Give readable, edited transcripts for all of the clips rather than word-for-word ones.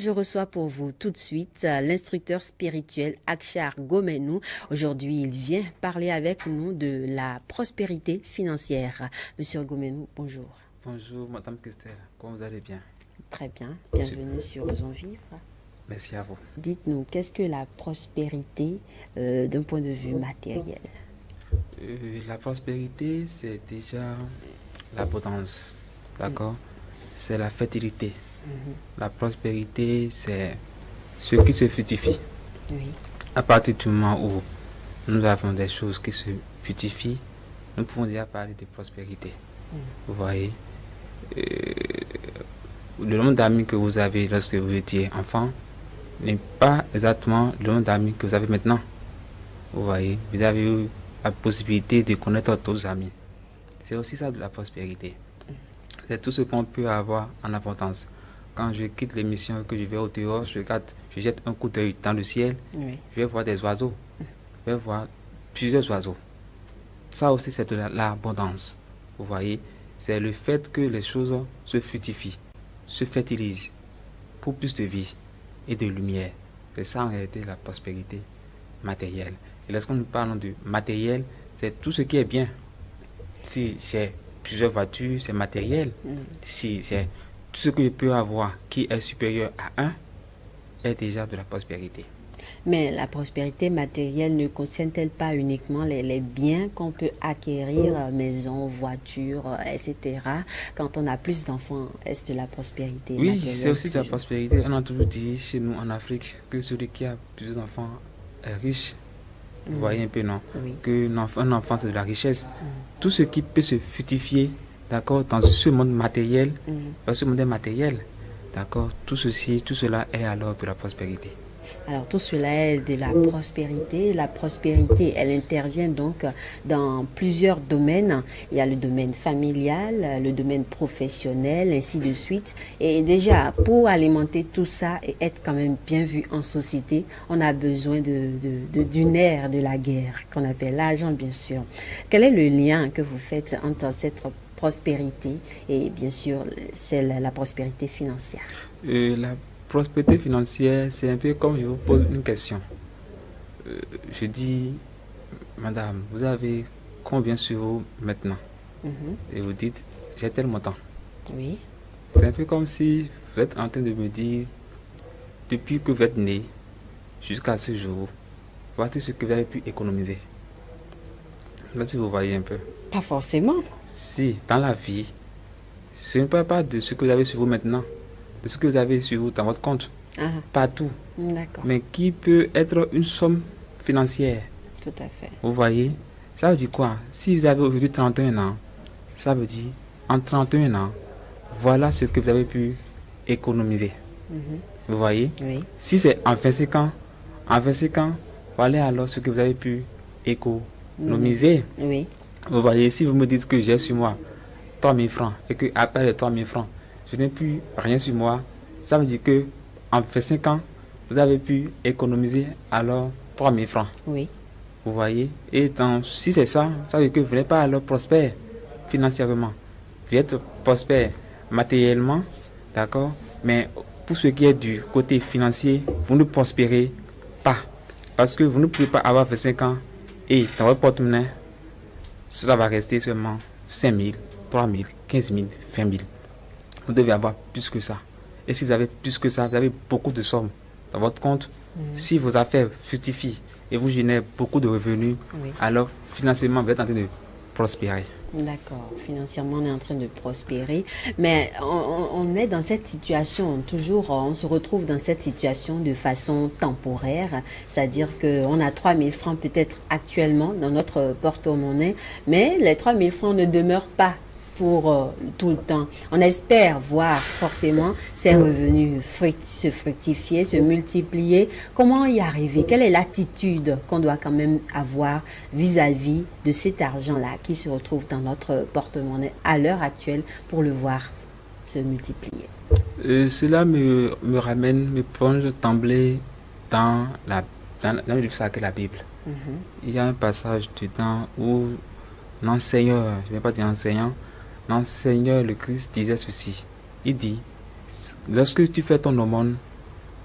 je reçois pour vous tout de suite l'instructeur spirituel Akshar Gomenou. Aujourd'hui, il vient parler avec nous de la prospérité financière. Monsieur Gomenou, bonjour. Bonjour, Madame Christelle. Comment vous allez bien? Très bien. Bienvenue sur Osons Vivre. Merci à vous. Dites-nous, qu'est-ce que la prospérité d'un point de vue matériel? La prospérité, c'est déjà l'abondance. D'accord? C'est la fertilité. La prospérité, c'est ce qui se fructifie. Oui. À partir du moment où nous avons des choses qui se fructifient, nous pouvons déjà parler de prospérité. Vous voyez, le nombre d'amis que vous avez lorsque vous étiez enfant n'est pas exactement le nombre d'amis que vous avez maintenant. Vous voyez, vous avez eu la possibilité de connaître d'autres amis. C'est aussi ça de la prospérité. C'est tout ce qu'on peut avoir en importance. Quand je quitte l'émission, que je vais au dehors, je jette un coup d'œil dans le ciel, Oui. je vais voir des oiseaux. Je vais voir plusieurs oiseaux. Ça aussi, c'est de l'abondance. Vous voyez, c'est le fait que les choses se fructifient, se fertilisent pour plus de vie et de lumière. C'est ça en réalité la prospérité matérielle. Et lorsque nous parlons de matériel, c'est tout ce qui est bien. Si j'ai plusieurs voitures, c'est matériel. Si j'ai tout ce que je peux avoir qui est supérieur à 1 est déjà de la prospérité. Mais la prospérité matérielle ne concerne-t-elle pas uniquement les biens qu'on peut acquérir, maisons, voitures, etc. Quand on a plus d'enfants, est-ce de la prospérité matérielle? Oui, c'est aussi de la prospérité. On a toujours dit chez nous en Afrique que celui qui a plusieurs enfants est riche. Vous voyez un peu, non? Oui. Que un enfant, c'est de la richesse. Tout ce qui peut se fructifier, d'accord, dans ce monde matériel, dans ce monde matériel, d'accord, tout cela est alors de la prospérité. Alors tout cela est de la prospérité. La prospérité, elle intervient donc dans plusieurs domaines. Il y a le domaine familial, le domaine professionnel, ainsi de suite. Et déjà, pour alimenter tout ça et être quand même bien vu en société, on a besoin d'une ère de la guerre, qu'on appelle l'argent, bien sûr. Quel est le lien que vous faites entre cette prospérité et bien sûr, c'est la prospérité financière? La prospérité financière, c'est un peu comme je vous pose une question. Je dis, madame, vous avez combien sur vous maintenant? Et vous dites, j'ai tel montant. Oui. C'est un peu comme si vous êtes en train de me dire, depuis que vous êtes né jusqu'à ce jour, voici ce que vous avez pu économiser. Je ne sais pas si vous voyez un peu. Pas forcément. Si, dans la vie, ce ne parle pas de ce que vous avez sur vous maintenant, de ce que vous avez sur vous dans votre compte. Pas tout. D'accord. Mais qui peut être une somme financière. Tout à fait. Vous voyez, ça veut dire quoi? Si vous avez aujourd'hui 31 ans, ça veut dire en 31 ans, voilà ce que vous avez pu économiser. Vous voyez? Oui. Si c'est en 25 ans, voilà alors ce que vous avez pu économiser. Oui. Vous voyez, si vous me dites que j'ai sur moi 3 000 francs et que après les 3 000 francs, je n'ai plus rien sur moi, ça veut dire que en 25 ans, vous avez pu économiser alors 3 000 francs. Oui. Vous voyez? Et si c'est ça, ça veut dire que vous n'êtes pas alors prospère financièrement. Vous êtes prospère matériellement, d'accord? Mais pour ce qui est du côté financier, vous ne prospérez pas. Parce que vous ne pouvez pas avoir 25 ans et dans votre porte-monnaie, cela va rester seulement 5 000, 3 000, 15 000, 20 000. Vous devez avoir plus que ça. Et si vous avez plus que ça, vous avez beaucoup de sommes dans votre compte. Si vos affaires fructifient et vous générez beaucoup de revenus, alors financièrement, vous êtes en train de prospérer. D'accord. Financièrement, on est en train de prospérer. Mais on est dans cette situation, toujours, on se retrouve dans cette situation de façon temporaire. C'est-à-dire qu'on a 3 000 francs peut-être actuellement dans notre porte-monnaie, mais les 3 000 francs ne demeurent pas pour tout le temps. On espère voir forcément ces revenus se fructifier, se multiplier. Comment y arriver? Quelle est l'attitude qu'on doit quand même avoir vis-à-vis de cet argent-là qui se retrouve dans notre porte-monnaie à l'heure actuelle pour le voir se multiplier? Cela me plonge d'emblée dans le livre sacré, la Bible. Il y a un passage dedans où l'enseigneur, je ne vais pas dire enseignant, l'enseigneur, le Christ disait ceci. Il dit, lorsque tu fais ton aumône,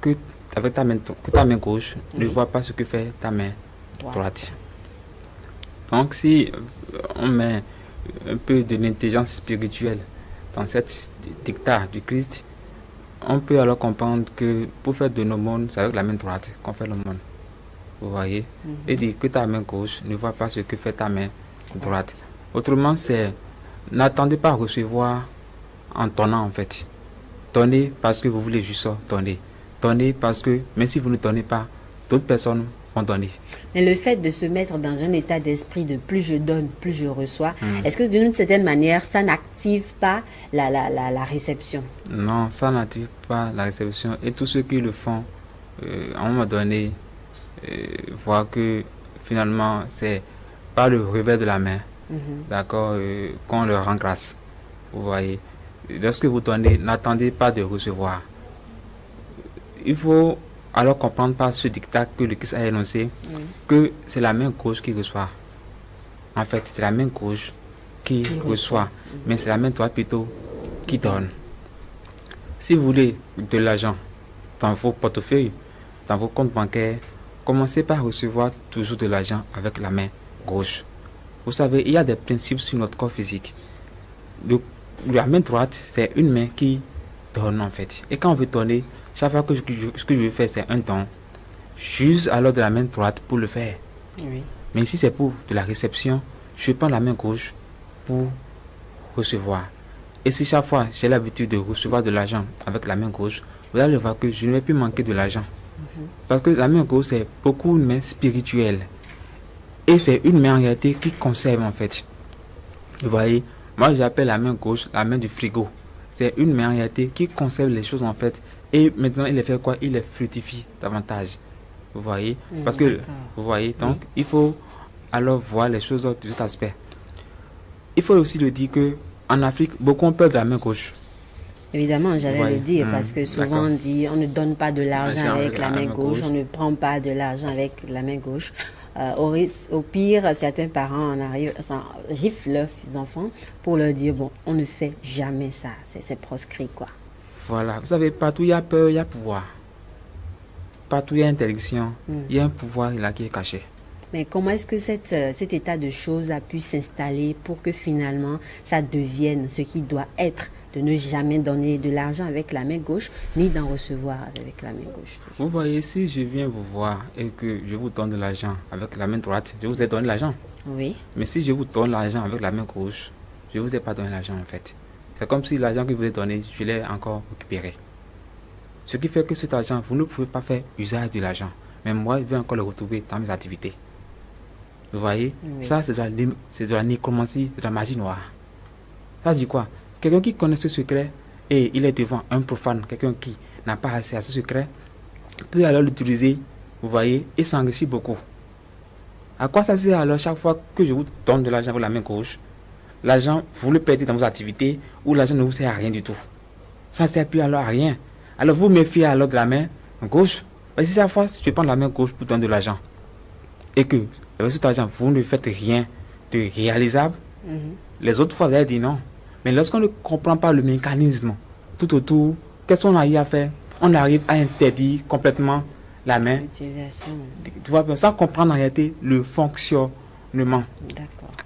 que, avec que ta main gauche ne voit pas ce que fait ta main droite. Donc, si on met un peu de l'intelligence spirituelle dans cette dictat du Christ, on peut alors comprendre que pour faire de l'aumône, c'est avec la main droite qu'on fait l'aumône. Vous voyez? Et dit que ta main gauche ne voit pas ce que fait ta main droite. Autrement, c'est n'attendez pas à recevoir en tonnant en fait. Donnez parce que vous voulez juste donner. Donnez parce que, même si vous ne donnez pas, d'autres personnes vont donner. Mais le fait de se mettre dans un état d'esprit de plus je donne, plus je reçois, est-ce que d'une certaine manière, ça n'active pas la réception? Non, ça n'active pas la réception. Et tous ceux qui le font, à un moment donné, voient que finalement, c'est pas le revers de la main, d'accord, qu'on leur rend grâce. Vous voyez, lorsque vous donnez, n'attendez pas de recevoir. Il faut alors comprendre par ce dictat que le Christ a énoncé que c'est la main gauche qui reçoit. En fait, c'est la main gauche qui reçoit, mais c'est la main droite plutôt qui donne. Si vous voulez de l'argent dans vos portefeuilles, dans vos comptes bancaires, commencez par recevoir toujours de l'argent avec la main gauche. Vous savez, il y a des principes sur notre corps physique. La main droite, c'est une main qui donne en fait. Et quand on veut donner, chaque fois que ce que je veux faire, c'est un don, j'use alors de la main droite pour le faire. Oui. Mais si c'est pour de la réception, je prends la main gauche pour recevoir. Et si chaque fois j'ai l'habitude de recevoir de l'argent avec la main gauche, vous allez voir que je ne vais plus manquer de l'argent. Parce que la main gauche, c'est beaucoup une main spirituelle. Et c'est une main en réalité qui conserve en fait. Vous voyez, moi j'appelle la main gauche la main du frigo. C'est une main en réalité qui conserve les choses en fait. Et maintenant il les fait quoi? Il les fructifie davantage. Vous voyez? Parce que, vous voyez, donc il faut alors voir les choses de cet aspect. Il faut aussi le dire que en Afrique, beaucoup ont peur de la main gauche. Évidemment, j'allais le dire parce que souvent on dit on ne donne pas de l'argent avec la main gauche, on ne prend pas de l'argent avec la main gauche. Au pire, certains parents en arrivent, giflent leurs enfants pour leur dire bon, on ne fait jamais ça, c'est proscrit quoi. Voilà, vous savez, partout il y a peur, il y a pouvoir. Partout il y a interdiction, il y a un pouvoir là qui est caché. Mais comment est-ce que cet état de choses a pu s'installer pour que finalement ça devienne ce qui doit être, de ne jamais donner de l'argent avec la main gauche, ni d'en recevoir avec la main gauche? Vous voyez, si je viens vous voir et que je vous donne de l'argent avec la main droite, je vous ai donné l'argent. Oui. Mais si je vous donne l'argent avec la main gauche, je ne vous ai pas donné l'argent en fait. C'est comme si l'argent que je vous ai donné, je l'ai encore récupéré. Ce qui fait que cet argent, vous ne pouvez pas faire usage de l'argent. Mais moi, je vais encore le retrouver dans mes activités. Vous voyez, ça c'est de la nécromancie, c'est de la magie noire. Ça dit quoi? Quelqu'un qui connaît ce secret et il est devant un profane, quelqu'un qui n'a pas accès à ce secret, peut alors l'utiliser, vous voyez, et s'enrichir beaucoup. À quoi ça sert alors chaque fois que je vous donne de l'argent avec la main gauche? L'argent, vous le perdez dans vos activités ou l'argent ne vous sert à rien du tout. Ça ne sert plus alors à rien. Alors vous méfiez alors de la main gauche. Et si chaque fois je prends la main gauche pour donner de l'argent et que avec cet argent vous ne faites rien de réalisable, les autres fois vous allez dire non. Mais lorsqu'on ne comprend pas le mécanisme tout autour, qu'est-ce qu'on arrive à faire? On arrive à interdire complètement la main. Tu vois, sans comprendre en réalité le fonctionnement.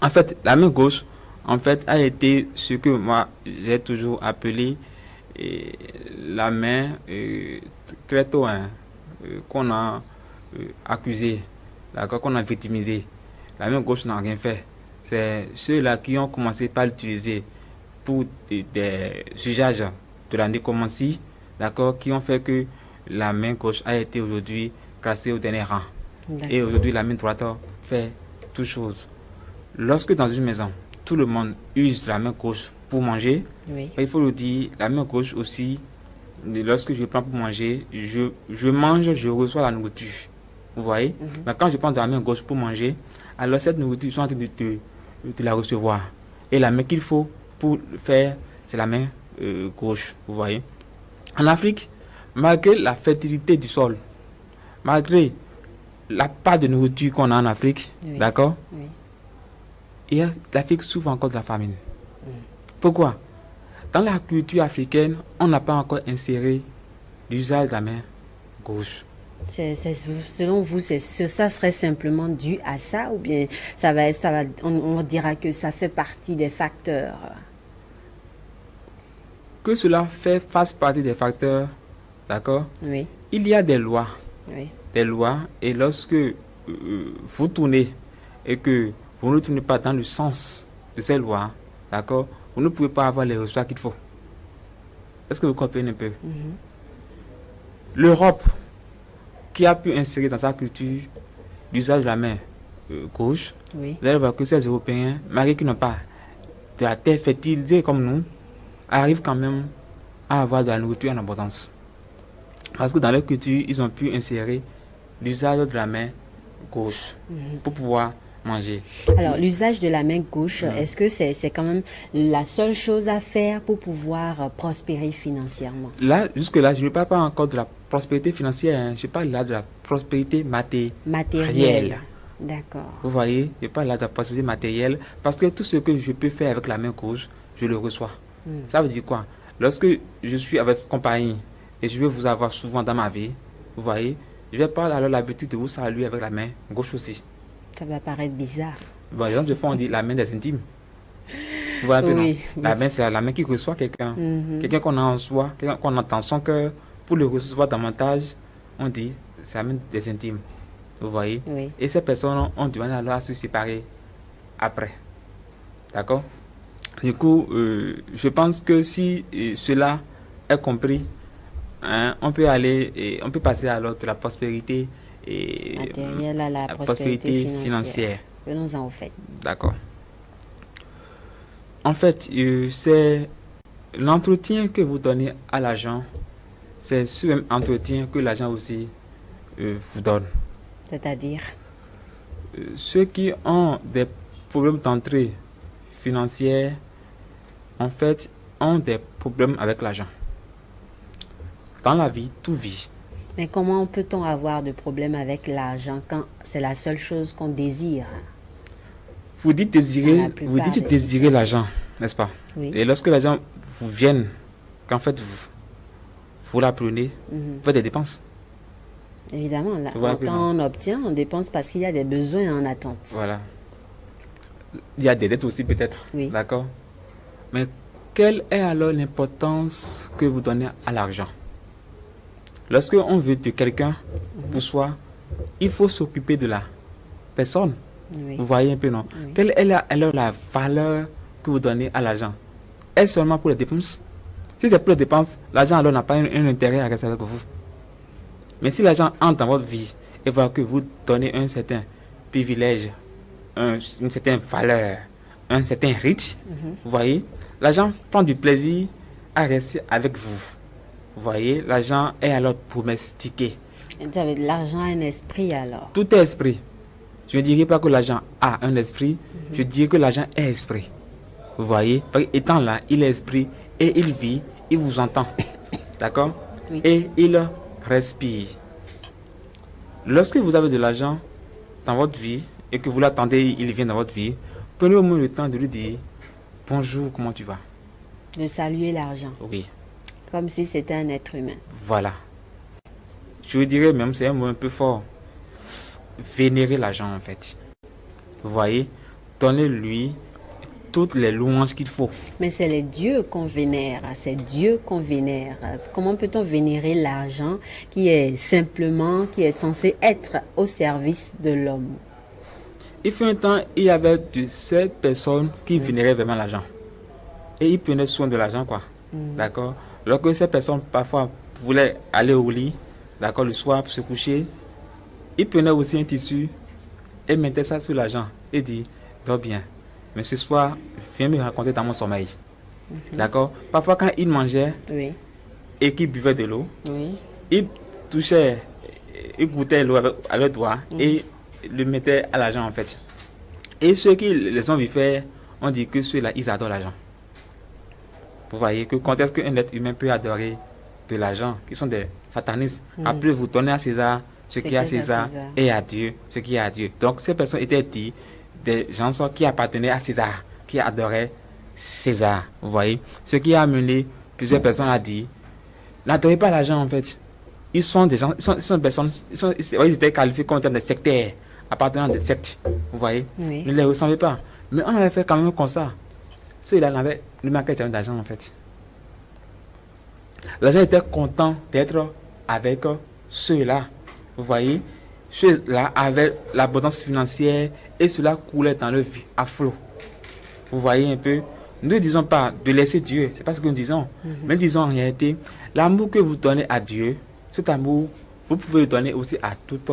En fait, la main gauche, en fait, a été ce que moi j'ai toujours appelé la main très tôt, qu'on a accusé, qu'on a victimisé. La main gauche n'a rien fait. C'est ceux-là qui ont commencé par l'utiliser pour des usages de la nécromancie, d'accord, qui ont fait que la main gauche a été aujourd'hui classée au dernier rang. Et aujourd'hui, la main droite fait toutes choses. Lorsque dans une maison, tout le monde use la main gauche pour manger, il faut le dire, la main gauche aussi, lorsque je prends pour manger, je mange, je reçois la nourriture. Vous voyez? Mais quand je prends de la main gauche pour manger, alors cette nourriture, je suis en train de la recevoir. Et la main qu'il faut pour faire, c'est la main gauche. Vous voyez? En Afrique, malgré la fertilité du sol, malgré la part de nourriture qu'on a en Afrique, d'accord? Et l'Afrique souffre encore de la famine. Pourquoi? Dans la culture africaine, on n'a pas encore inséré l'usage de la main gauche. Selon vous, ça serait simplement dû à ça ou bien on dira que ça fait partie des facteurs? Que cela fasse partie des facteurs, d'accord? Oui. Il y a des lois. Oui. Des lois, et lorsque vous tournez et que vous ne tournez pas dans le sens de ces lois, d'accord, vous ne pouvez pas avoir les résultats qu'il faut. Est-ce que vous comprenez un peu? L'Europe, qui a pu insérer dans sa culture l'usage de la main gauche, Oui. vous allez voir que ces Européens, malgré qu'ils n'ont pas de la terre fertilisée comme nous, arrivent quand même à avoir de la nourriture en abondance. Parce que dans leur culture, ils ont pu insérer l'usage de la main gauche pour pouvoir manger. Alors, l'usage de la main gauche, est-ce que c'est quand même la seule chose à faire pour pouvoir prospérer financièrement? Là, jusque-là, je ne parle pas encore de la prospérité financière, hein. Je parle là de la prospérité matérielle. D'accord. Vous voyez, je parle là de la prospérité matérielle parce que tout ce que je peux faire avec la main gauche, je le reçois. Ça veut dire quoi? Lorsque je suis avec compagnie et je veux vous avoir souvent dans ma vie, vous voyez, je vais pas alors l'habitude de vous saluer avec la main gauche aussi. Ça va paraître bizarre. Bon, exemple, des fois on dit la main des intimes. Vous voyez un peu, Oui, non? La main, c'est la main qui reçoit quelqu'un. Quelqu'un qu'on a en soi, quelqu'un qu'on entend son cœur. Pour le recevoir davantage, on dit c'est la main des intimes. Vous voyez? Oui. Et ces personnes ont du mal alors à se séparer après. D'accord? Du coup, je pense que si cela est compris, hein, on peut aller et on peut passer alors de la prospérité matérielle à la prospérité financière. Venons-en au fait. D'accord. En fait, c'est l'entretien que vous donnez à l'agent, c'est ce même entretien que l'agent aussi vous donne. C'est-à-dire? Ceux qui ont des problèmes d'entrée financière, en fait, ont des problèmes avec l'argent. Dans la vie, tout vit. Mais comment peut-on avoir de problèmes avec l'argent quand c'est la seule chose qu'on désire? Vous dites désirer l'argent, n'est-ce pas? Oui. Et lorsque l'argent vous vient, qu'en fait, vous la prenez, vous faites des dépenses. Évidemment, là, quand on obtient, on dépense parce qu'il y a des besoins en attente. Voilà. Il y a des dettes aussi peut-être. Oui. D'accord. Mais quelle est alors l'importance que vous donnez à l'argent? Lorsque on veut de quelqu'un pour soi, il faut s'occuper de la personne. Oui. Vous voyez un peu, non? Oui. Quelle est alors la valeur que vous donnez à l'argent? Est-ce seulement pour les dépenses? Si c'est pour les dépenses, l'argent alors n'a pas un intérêt à rester avec vous. Mais si l'argent entre dans votre vie et voit que vous donnez un certain privilège, une certaine valeur, un certain rite, vous voyez, l'argent prend du plaisir à rester avec vous. Vous voyez, l'argent est alors domestiqué. L'argent a un esprit alors. Tout est esprit. Je ne dirais pas que l'argent a un esprit, je dirais que l'argent est esprit. Vous voyez, étant là, il est esprit et il vit, il vous entend. D'accord? Oui. Et il respire. Lorsque vous avez de l'argent dans votre vie et que vous l'attendez, il vient dans votre vie, prenez au moins le temps de lui dire bonjour, comment tu vas? De saluer l'argent. Oui. Comme si c'était un être humain. Voilà. Je vous dirais même, c'est un mot un peu fort. Vénérer l'argent en fait. Vous voyez, donnez-lui toutes les louanges qu'il faut. Mais c'est les dieux qu'on vénère, c'est Dieu qu'on vénère. Comment peut-on vénérer l'argent qui est censé être au service de l'homme? Il fut un temps, il y avait de ces personnes qui vénéraient vraiment l'argent. Et ils prenaient soin de l'argent, quoi. D'accord? Lorsque ces personnes, parfois, voulaient aller au lit, d'accord, le soir, pour se coucher, ils prenaient aussi un tissu et mettaient ça sur l'argent et dit, dors bien. Mais ce soir, viens me raconter dans mon sommeil. D'accord? Parfois, quand ils mangeaient et qu'ils buvaient de l'eau, ils touchaient, ils goûtaient l'eau à leurs doigts et le mettaient à l'argent en fait. Et ceux qui les ont vu faire, on dit que ceux-là, ils adorent l'argent. Vous voyez que quand est-ce qu'un être humain peut adorer de l'argent, qui sont des satanistes? Après, vous donnez à César ce qui est à César et à Dieu ce qui est à Dieu. Donc, ces personnes étaient dites des gens qui appartenaient à César, qui adoraient César. Vous voyez? Ce qui a amené plusieurs personnes à dire, n'adorez pas l'argent en fait. ils sont des gens, ils sont des personnes, ils étaient qualifiés comme étant des sectaires, appartenant à des sectes. Vous voyez? Oui. Ne les ressemblez pas. Mais on avait fait quand même comme ça. Ceux-là ne manquaient jamais d'argent en fait. Les gens étaient contents d'être avec ceux-là. Vous voyez? Ceux-là avaient l'abondance financière et cela coulait dans leur vie à flot. Vous voyez un peu? Ne disons pas de laisser Dieu, c'est pas ce que nous disons. Mais disons en réalité, l'amour que vous donnez à Dieu, cet amour, vous pouvez le donner aussi à toute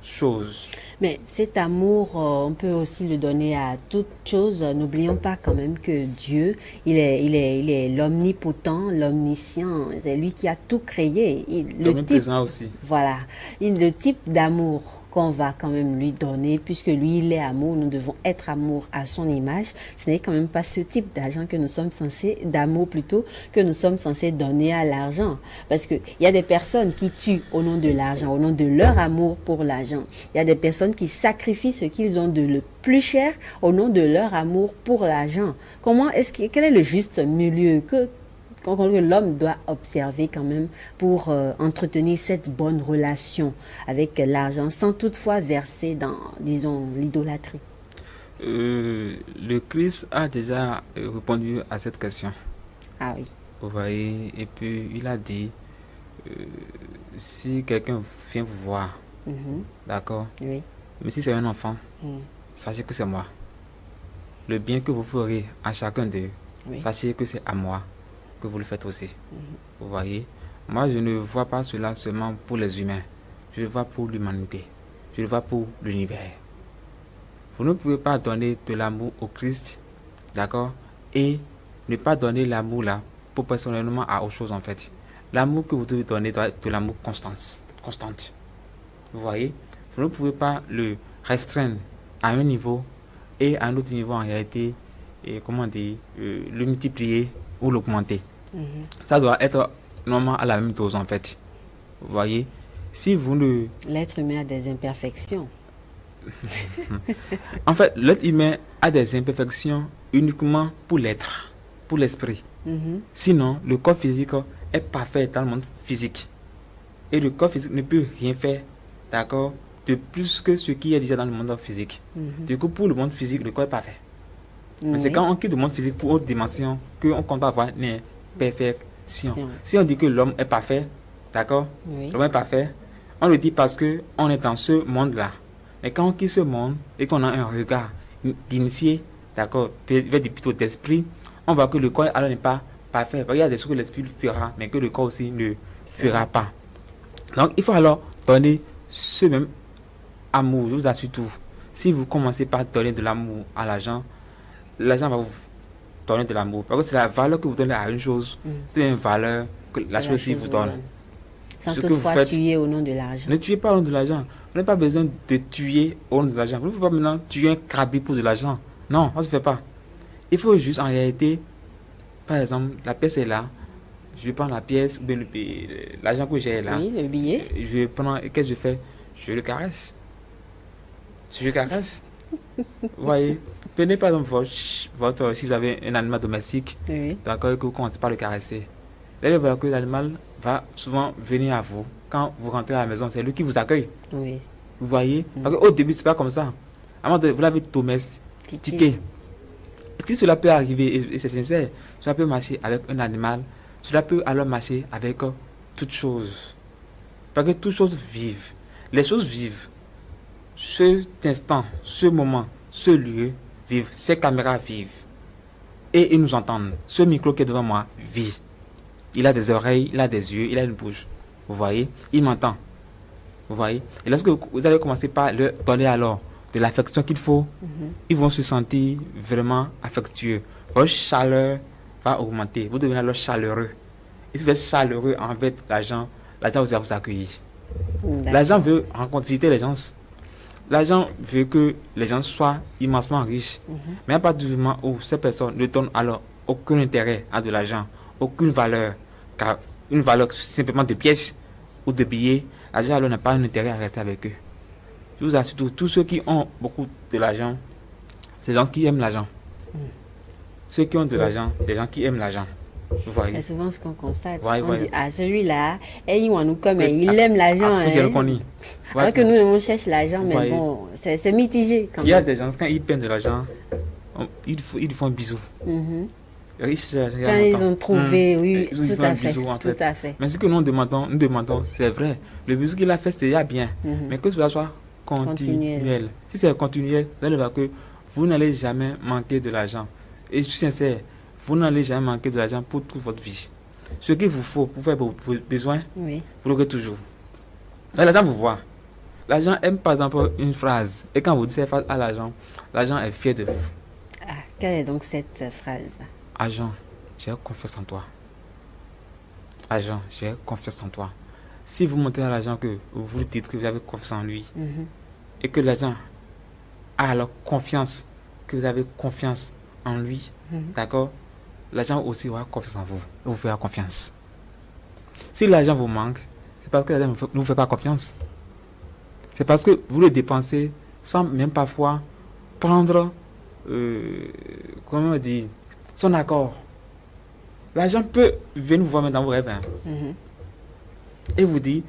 chose. Mais cet amour, on peut aussi le donner à toute chose. N'oublions pas quand même que Dieu, il est l'omnipotent, l'omniscient. C'est lui qui a tout créé. Le type, aussi. voilà, le type d'amour qu'on va quand même lui donner, puisque lui, il est amour, nous devons être amour à son image. Ce n'est quand même pas ce type d'argent que nous sommes censés, d'amour plutôt, que nous sommes censés donner à l'argent. Parce qu'il y a des personnes qui tuent au nom de l'argent, au nom de leur amour pour l'argent. Il y a des personnes qui sacrifient ce qu'ils ont de le plus cher au nom de leur amour pour l'argent. Quel est le juste milieu que l'homme doit observer quand même pour entretenir cette bonne relation avec l'argent sans toutefois verser dans, disons, l'idolâtrie? Le Christ a déjà répondu à cette question. Ah oui. Vous voyez, et puis il a dit, si quelqu'un vient vous voir, d'accord, Oui. mais si c'est un enfant, sachez que c'est moi. Le bien que vous ferez à chacun d'eux, Oui. sachez que c'est à moi que vous le faites aussi. Vous voyez, moi je ne vois pas cela seulement pour les humains, je le vois pour l'humanité, je le vois pour l'univers. Vous ne pouvez pas donner de l'amour au Christ, d'accord, et ne pas donner l'amour là pour personnellement à autre chose en fait. L'amour que vous devez donner doit être de l'amour constante. Vous voyez, vous ne pouvez pas le restreindre à un niveau et à un autre niveau en réalité, et comment dire, le multiplier ou l'augmenter. Ça doit être normalement à la même dose en fait. Vous voyez, si vous ne... L'être humain a des imperfections. En fait, l'être humain a des imperfections uniquement pour l'être, pour l'esprit. Sinon, le corps physique est parfait dans le monde physique. Et le corps physique ne peut rien faire, d'accord, de plus que ce qui est déjà dans le monde physique. Du coup, pour le monde physique, le corps est parfait. Mais c'est quand on quitte le monde physique pour autre dimension qu'on compte avoir une perfection. Si on dit que l'homme est parfait, d'accord, l'homme est parfait, on le dit parce qu'on est dans ce monde-là. Mais quand on quitte ce monde et qu'on a un regard d'initié, d'accord, plutôt d'esprit, on voit que le corps alors n'est pas parfait. Il y a des choses que l'esprit fera, mais que le corps aussi ne fera pas. Donc il faut alors donner ce même amour, je vous assure tout. Si vous commencez par donner de l'amour à l'argent va vous donner de l'amour. Parce que c'est la valeur que vous donnez à une chose, c'est une valeur que la chose aussi vous donne. Sans toutefois tuer au nom de l'argent. Ne tuez pas au nom de l'argent. Vous n'avez pas besoin de tuer au nom de l'argent. Vous ne pouvez pas maintenant tuer un crabe pour de l'argent. Non, ça ne se fait pas. Il faut juste en réalité, par exemple, la pièce est là. Je vais prendre la pièce, ou bien l'argent que j'ai là. Oui, le billet. Je prends, et qu'est-ce que je fais? Je le caresse. Je le caresse. Vous voyez, prenez par exemple votre, si vous avez un animal domestique, d'accord, que vous commencez par le caresser. Là, vous voyez que l'animal va souvent venir à vous. Quand vous rentrez à la maison, c'est lui qui vous accueille. Oui. Vous voyez, parce qu'au début, c'est pas comme ça. Avant de vous l'avez domestiqué. Si cela peut arriver, et c'est sincère, cela peut marcher avec un animal, cela peut alors marcher avec toutes choses. Parce que toutes choses vivent. Les choses vivent. Cet instant, ce moment, ce lieu vivent. Ces caméras vivent. Et ils nous entendent. Ce micro qui est devant moi vit. Il a des oreilles, il a des yeux, il a une bouche. Vous voyez? Il m'entend. Vous voyez? Et lorsque vous allez commencer par leur donner alors de l'affection qu'il faut, ils vont se sentir vraiment affectueux. Votre chaleur va augmenter. Vous devenez alors chaleureux. Et si vous êtes chaleureux envers l'argent aussi va vous accueillir. L'argent veut visiter les gens. L'argent veut que les gens soient immensement riches. Mais à partir du moment où ces personnes ne donnent alors aucun intérêt à de l'argent, aucune valeur, car une valeur simplement de pièces ou de billets, l'argent alors n'a pas un intérêt à rester avec eux. Je vous assure, tous ceux qui ont beaucoup de l'argent, c'est les gens qui aiment l'argent. Ceux qui ont de l'argent, les gens qui aiment l'argent. Vous voyez. C'est souvent ce qu'on constate. Ouais, On ouais. dit, ah, celui-là, il aime l'argent. Après, je le Hein. connais. Alors que nous, on cherche l'argent, mais Voyez. bon, c'est mitigé quand Il y a même. des gens, quand ils peignent de l'argent, ils font un bisou. Mhm. Ils cherchent Quand ils ont trouvé, oui, ils tout font un à fait. bisou, en Tout fait. à fait. Mais ce que nous demandons, c'est vrai. Le bisou qu'il a fait, c'est déjà bien. Mhm. Mais que cela soit continuel. Si c'est continuel, vous allez voir que vous n'allez jamais manquer de l'argent. Et je suis sincère, vous n'allez jamais manquer de l'argent pour toute votre vie. Ce qu'il vous faut pour faire vos besoins, Oui. vous l'aurez toujours. Mais l'argent vous voit. L'argent aime par exemple une phrase. Et quand vous dites cette phrase à l'argent est fier de vous. Ah, quelle est donc cette phrase? Argent, j'ai confiance en toi. Argent, j'ai confiance en toi. Si vous montez à l'argent que vous lui dites que vous avez confiance en lui, Mhm. et que l'argent a alors confiance, que vous avez confiance en lui, Mhm. d'accord, l'argent aussi aura confiance en vous, vous fera confiance. Si l'argent vous manque, c'est parce que l'argent ne vous fait pas confiance. C'est parce que vous le dépensez sans même parfois prendre, comment on dit, son accord. L'argent peut venir vous voir même dans vos rêves, hein, Mhm. et vous dit,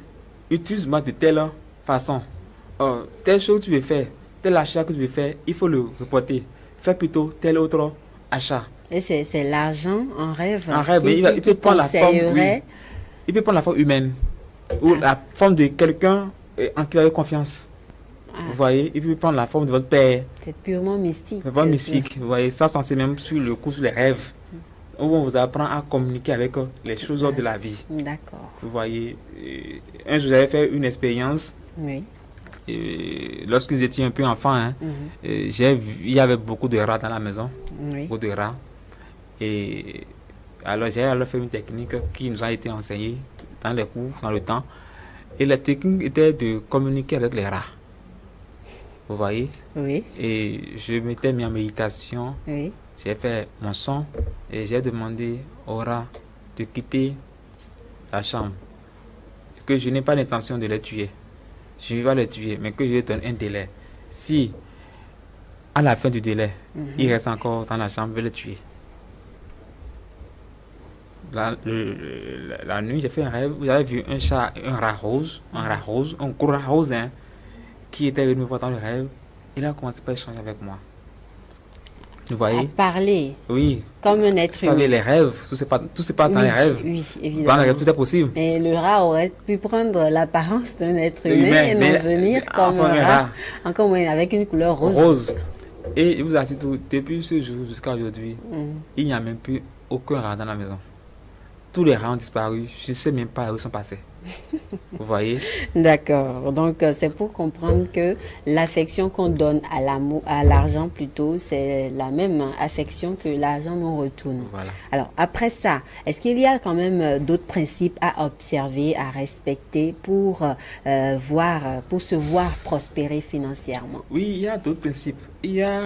utilise-moi de telle façon. Telle chose que tu veux faire, tel achat que tu veux faire, il faut le reporter. Fais plutôt tel autre achat. Et c'est l'argent en rêve. En rêve, qui, il peut qui prendre la forme, conseillerait- Il peut prendre la forme humaine ou la forme de quelqu'un en qui vous avez confiance. Ah, Vous voyez, il peut prendre la forme de votre père. c'est purement mystique. C'est vraiment mystique. Vous voyez, ça, c'est même sur le coup, sur les rêves, où on vous apprend à communiquer avec les choses de la vie. D'accord. Vous voyez, un jour, j'avais fait une expérience. Oui. Lorsque j'étais un peu enfant, hein, Mhm. j'ai vu, il y avait beaucoup de rats dans la maison, Oui. beaucoup de rats. Et alors j'ai alors fait une technique qui nous a été enseignée dans les cours, dans le temps. Et la technique était de communiquer avec les rats. Vous voyez? Oui. Et je m'étais mis en méditation, Oui. j'ai fait mon son et j'ai demandé aux rats de quitter la chambre. Que je n'ai pas l'intention de les tuer. Je ne vais pas les tuer, mais que je leur donne un délai. Si, à la fin du délai, ils restent encore dans la chambre, je vais les tuer. La nuit, j'ai fait un rêve où j'avais vu un chat, un rat rose, un gros rat rose, hein, qui était venu me voir dans le rêve. Il a commencé par échanger avec moi. Vous À voyez? parler Oui. comme un être Vous savez, humain. les rêves, tout se passe dans Oui, les rêves. oui, Dans les évidemment. rêves, tout est possible. Mais le rat aurait pu prendre l'apparence d'un être humain Humain, et mais non venir comme enfin, un un rat, rat. encore moins avec une couleur rose. Rose. Et je vous assure, depuis ce jour jusqu'à aujourd'hui, Mhm. il n'y a même plus aucun rat dans la maison. Tous les rats ont disparu. Je ne sais même pas où ils sont passés. Vous voyez? D'accord. Donc, c'est pour comprendre que l'affection qu'on donne à l'amour, à l'argent plutôt, c'est la même affection que l'argent nous retourne. Voilà. Alors, après ça, est-ce qu'il y a quand même d'autres principes à observer, à respecter pour pour se voir prospérer financièrement? Oui, il y a d'autres principes. Il y a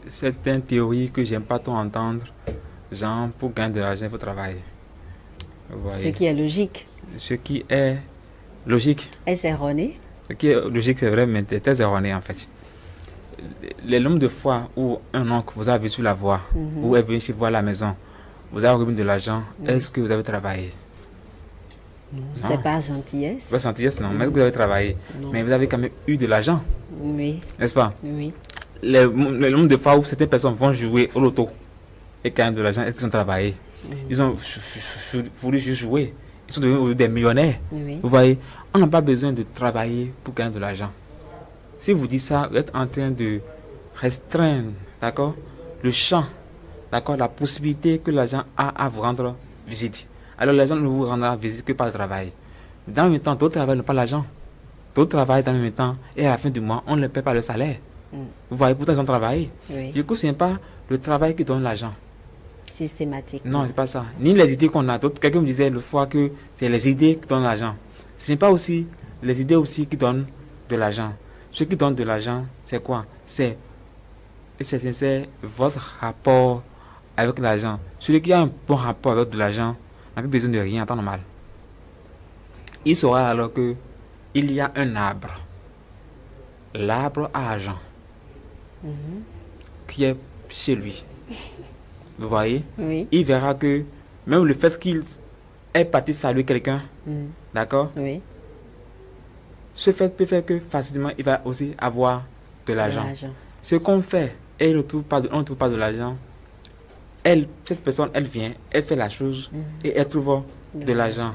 certaines théories que j'aime pas trop entendre. Genre, pour gagner de l'argent, il faut travailler. Vous voyez? Ce qui est logique. Ce qui est logique. Est-ce erroné? Ce qui est logique, c'est vrai, mais c'est très erroné en fait. Le nombre de fois où un oncle vous a vu sur la voie, ou est venu chez vous à la maison, vous avez remis de l'argent, est-ce que vous avez travaillé? Non. C'est pas gentillesse. Votre gentillesse, non. Mais est-ce que vous avez travaillé? Non. Mais vous avez quand même eu de l'argent, Oui, n'est-ce pas? oui. Le nombre de fois où certaines personnes vont jouer au loto et gagnent de l'argent, est-ce qu'ils ont travaillé? Ils ont voulu juste jouer. Ils sont devenus des millionnaires. Oui. Vous voyez, on n'a pas besoin de travailler pour gagner de l'argent. Si vous dites ça, vous êtes en train de restreindre, d'accord, le champ, d'accord, la possibilité que l'argent a à vous rendre visite. Alors l'argent ne vous rendra visite que par le travail. Dans le même temps, d'autres travaillent pas l'argent. D'autres travaillent dans le même temps et à la fin du mois, on ne leur paie pas le salaire. Vous voyez, pourtant ils ont travaillé. Oui. Du coup, ce n'est pas le travail qui donne l'argent. Systématique. Non, c'est pas ça. Ni les idées qu'on a. Quelqu'un me disait le fois que c'est les idées qui donnent l'argent. Ce n'est pas aussi les idées aussi qui donnent de l'argent. Ce qui donne de l'argent, c'est quoi? C'est votre rapport avec l'argent. Celui qui a un bon rapport avec de l'argent n'a plus besoin de rien en temps normal. Il saura alors que il y a un arbre. L'arbre à argent qui est chez lui. Vous voyez? Oui. Il verra que même le fait qu'il est parti saluer quelqu'un, d'accord? Oui. Ce fait peut faire que facilement il va aussi avoir de l'argent. L'argent. Ce qu'on fait et on ne trouve pas de l'argent, cette personne, elle vient, elle fait la chose et elle trouve de l'argent.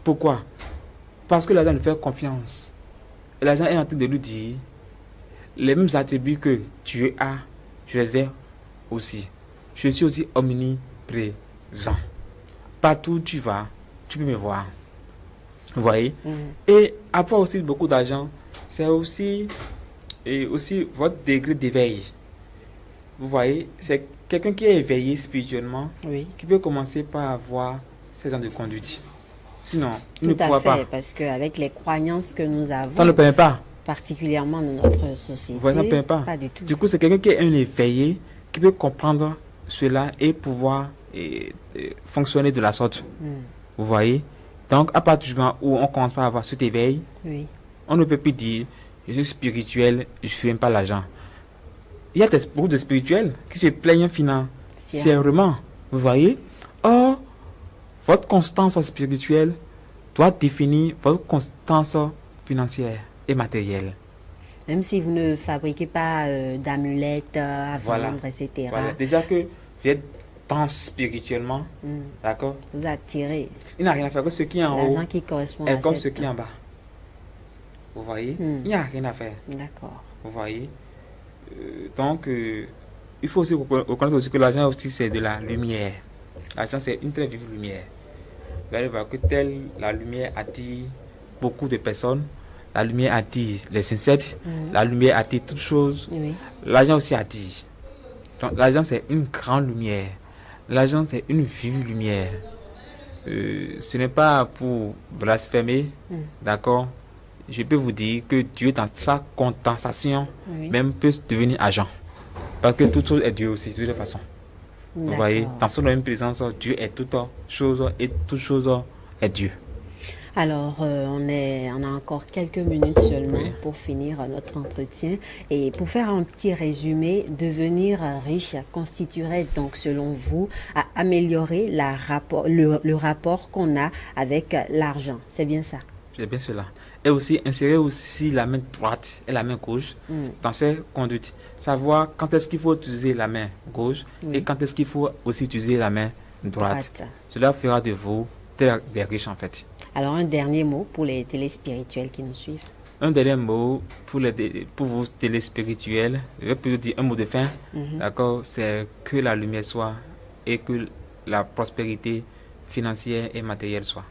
Pourquoi? Parce que l'argent lui fait confiance. Et l'argent est en train de lui dire les mêmes attributs que Dieu a, je les ai aussi. Je suis aussi omniprésent. Partout où tu vas, tu peux me voir. Vous voyez? Et avoir aussi beaucoup d'argent, c'est aussi votre degré d'éveil. Vous voyez? C'est quelqu'un qui est éveillé spirituellement, qui peut commencer par avoir ces gens de conduite. Sinon, il ne pourra pas. Parce qu'avec les croyances que nous avons, ça ne permet pas. Particulièrement dans notre société, ça ne permet pas. Pas du tout. Du coup, c'est quelqu'un qui est un éveillé, qui peut comprendre cela et pouvoir fonctionner de la sorte. Vous voyez? Donc, à partir du moment où on commence par avoir cet éveil, on ne peut plus dire je suis spirituel, je ne suis même pas l'argent. Il y a beaucoup de spirituels qui se plaignent financièrement. Vous voyez? Or, votre constance spirituelle doit définir votre constance financière et matérielle. Même si vous ne fabriquez pas d'amulettes à vendre, etc. Voilà. Déjà que vous êtes dense spirituellement, d'accord? Vous attirez. Il n'a rien à faire que ce qui est en haut. L'argent qui correspond est comme ce qui est en bas. Vous voyez? Il n'y a rien à faire. D'accord. Vous voyez? Donc, il faut aussi reconnaître aussi que l'argent aussi c'est de la lumière. L'argent c'est une très vive lumière. Vous allez voir que la lumière attire beaucoup de personnes. La lumière attire les insectes. La lumière attire toutes choses. L'argent aussi attire. Donc, l'argent c'est une grande lumière. L'argent c'est une vive lumière. Ce n'est pas pour blasphémer, d'accord? Je peux vous dire que Dieu, dans sa condensation, même peut devenir agent. Parce que toute chose est Dieu aussi, de toute façon. Vous voyez, dans son même présence, Dieu est toute chose et toute chose est Dieu. Alors, on a encore quelques minutes seulement pour finir notre entretien. Et pour faire un petit résumé, devenir riche constituerait donc, selon vous, à améliorer le rapport qu'on a avec l'argent. C'est bien ça? C'est bien cela. Et aussi, insérer aussi la main droite et la main gauche dans ces conduites. Savoir quand est-ce qu'il faut utiliser la main gauche et quand est-ce qu'il faut aussi utiliser la main droite. Cela fera de vous des riches en fait. Alors, un dernier mot pour les téléspirituels qui nous suivent. Un dernier mot pour vous téléspirituels, je vais plutôt dire un mot de fin, d'accord, c'est que la lumière soit et que la prospérité financière et matérielle soit.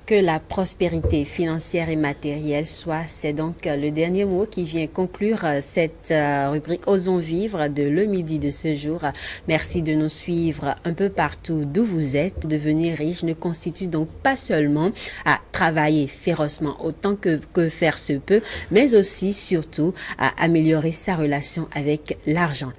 Que la prospérité financière et matérielle soit, c'est donc le dernier mot qui vient conclure cette rubrique Osons vivre de Le Midi de ce jour. Merci de nous suivre un peu partout d'où vous êtes. Devenir riche ne constitue donc pas seulement à travailler férocement autant que faire se peut, mais aussi surtout à améliorer sa relation avec l'argent.